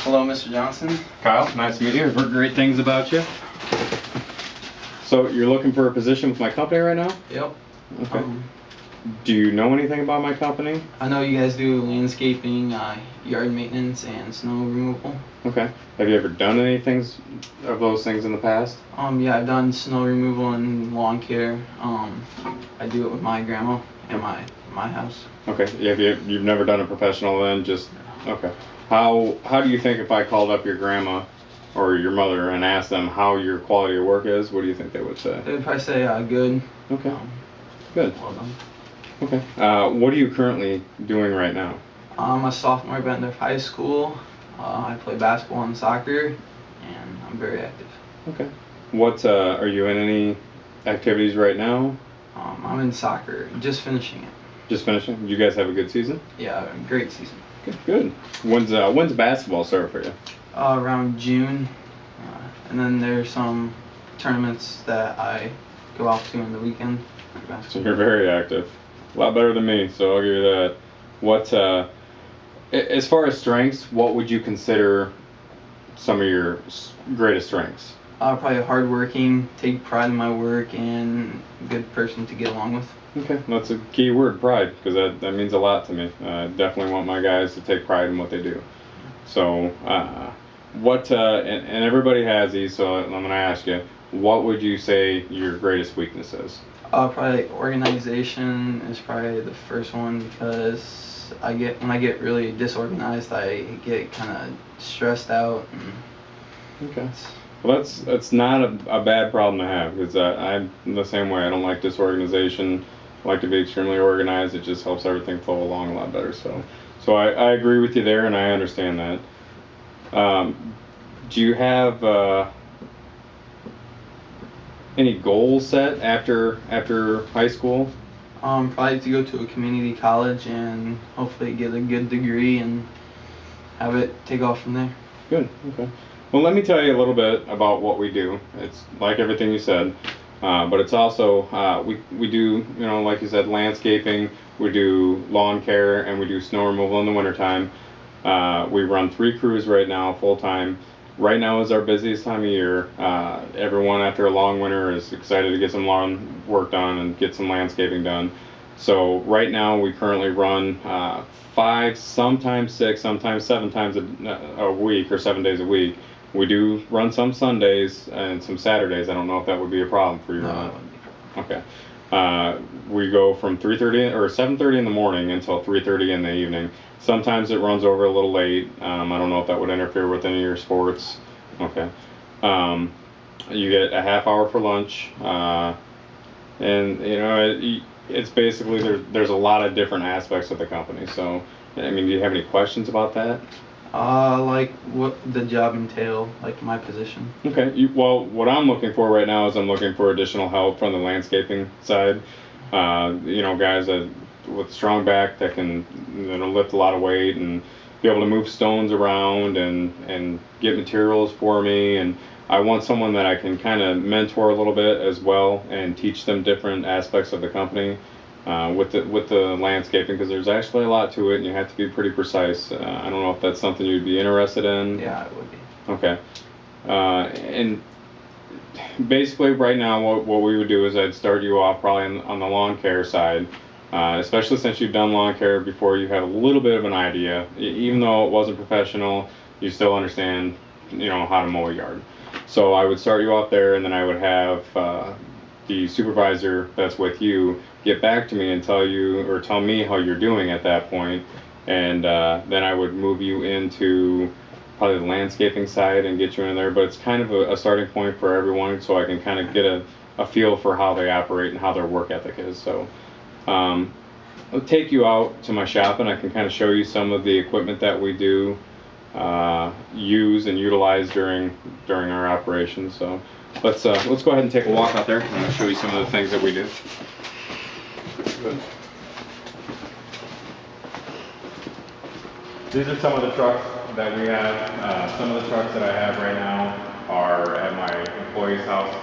Hello, Mr. Johnson. Kyle, nice to meet you. I've heard great things about you. So you're looking for a position with my company right now? Yep. Okay. Do you know anything about my company? I know you guys do landscaping, yard maintenance, and snow removal. Okay. Have you ever done any things of those things in the past? Yeah, I've done snow removal and lawn care. I do it with my grandma and my house. Okay. You've never done a professional then? Just okay. How do you think if I called up your grandma or your mother and asked them how your quality of work is, what do you think they would say? They would probably say good. Okay. Good. Well done. Okay. What are you currently doing right now? I'm a sophomore at Bentler High School. I play basketball and soccer, and I'm very active. Okay. What are you in any activities right now? I'm in soccer, just finishing it. Just finishing? Did you guys have a good season? Yeah, great season. Good. When's basketball start for you? Around June, and then there's some tournaments that I go out to on the weekend. So you're very active. A lot better than me, so I'll give you that. What, as far as strengths, what would you consider some of your greatest strengths? Probably hardworking, take pride in my work, and a good person to get along with. Okay, that's a key word, pride, because that means a lot to me. I definitely want my guys to take pride in what they do. So, and everybody has these, so I'm going to ask you, what would you say your greatest weakness is? Probably organization is probably the first one, because when I get really disorganized, I get kind of stressed out. Okay. Well, that's not a bad problem to have, because I'm the same way. I don't like disorganization. I like to be extremely organized. It just helps everything flow along a lot better. So I agree with you there, and I understand that. Do you have any goals set after high school? Probably to go to a community college and hopefully get a good degree and have it take off from there. Good. Okay. Well, let me tell you a little bit about what we do. It's like everything you said, but it's also we do, like you said, landscaping. We do lawn care, and we do snow removal in the wintertime. We run 3 crews right now, full time. Right now is our busiest time of year. Everyone after a long winter is excited to get some lawn work done and get some landscaping done. So right now we currently run 5, sometimes 6, sometimes 7 times a week, or 7 days a week. We do run some Sundays and some Saturdays. I don't know if that would be a problem for you. No, or that not. wouldn't be a problem. Okay. We go from 3:30 or 7:30 in the morning until 3:30 in the evening. Sometimes it runs over a little late. I don't know if that would interfere with any of your sports. Okay. You get a half hour for lunch, and it's basically there's a lot of different aspects of the company. So, I mean, do you have any questions about that? Like what the job entail, like my position. Okay. Well, what I'm looking for right now is I'm looking for additional help from the landscaping side. Guys with strong back that can lift a lot of weight and be able to move stones around and get materials for me. And I want someone that I can kind of mentor a little bit as well and teach them different aspects of the company. With the landscaping, because there's actually a lot to it, and you have to be pretty precise. I don't know if that's something you'd be interested in. Yeah, it would be. Okay. And basically, right now, what we would do is I'd start you off probably on the lawn care side, especially since you've done lawn care before. You have a little bit of an idea, even though it wasn't professional. You still understand, how to mow a yard. So I would start you off there, and then I would have the supervisor that's with you get back to me and tell me how you're doing at that point, and then I would move you into probably the landscaping side and get you in there. But it's kind of a starting point for everyone, so I can kind of get a feel for how they operate and how their work ethic is. So I'll take you out to my shop, and I can kind of show you some of the equipment that we do use and utilize during our operations. So let's go ahead and take a walk out there, and I'll show you some of the things that we do. Good. These are some of the trucks that we have. Some of the trucks that I have right now are at my employee's house.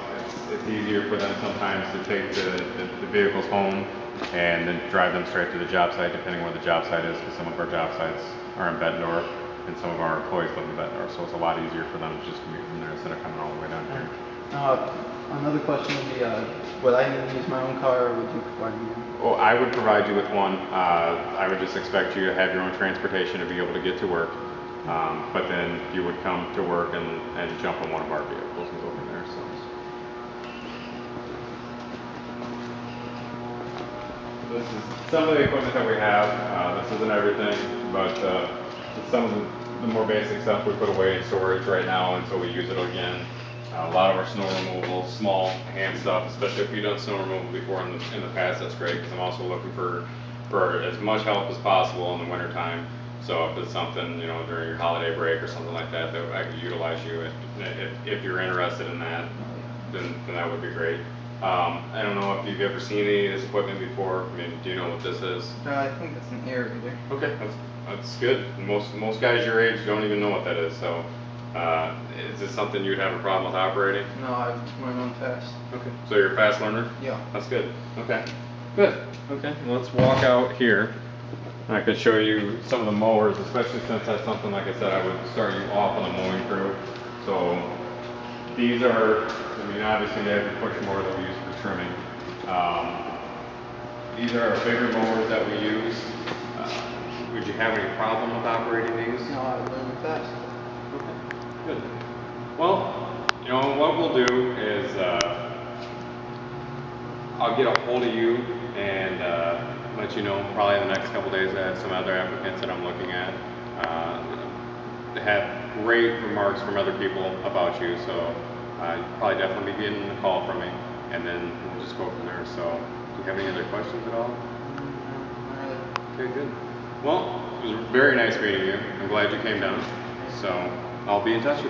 It's easier for them sometimes to take the vehicles home and then drive them straight to the job site, depending where the job site is, because some of our job sites are in Bettendorf and some of our employees live in Bettendorf, so it's a lot easier for them to just commute from there instead of coming all the way down here. Another question would be, would I need to use my own car, or would you provide me one? Well, I would provide you with one. I would just expect you to have your own transportation to be able to get to work. But then you would come to work and jump on one of our vehicles and go from there. So. This is some of the equipment that we have. This isn't everything, but some of the more basic stuff we put away in storage right now until we use it again. A lot of our snow removal, small hand stuff, especially if you've done snow removal before in the past, that's great, because I'm also looking for as much help as possible in the wintertime. So if it's something, during your holiday break or something like that, that I could utilize you if you're interested in that, then that would be great. I don't know if you've ever seen any of this equipment before. I mean, do you know what this is? I think it's an aerator. Okay, that's good. Most guys your age don't even know what that is. So, is this something you'd have a problem with operating? No, I've learned on fast. Okay. So you're a fast learner? Yeah. That's good. Okay. Good. Okay. Well, let's walk out here. I could show you some of the mowers, especially since that's something, like I said, I would start you off on the mowing crew. So these are, obviously they have the push mower that we use for trimming. These are our bigger mowers that we use. Would you have any problem with operating these? No, I learned fast. Okay, good. Well, what we'll do is I'll get a hold of you and let you know probably in the next couple days. I have some other applicants that I'm looking at. They have great remarks from other people about you, so you'll probably definitely be getting a call from me, and then we'll just go from there. So, do you have any other questions at all? Okay, good. Well, it was very nice meeting you. I'm glad you came down. So, I'll be in touch with you.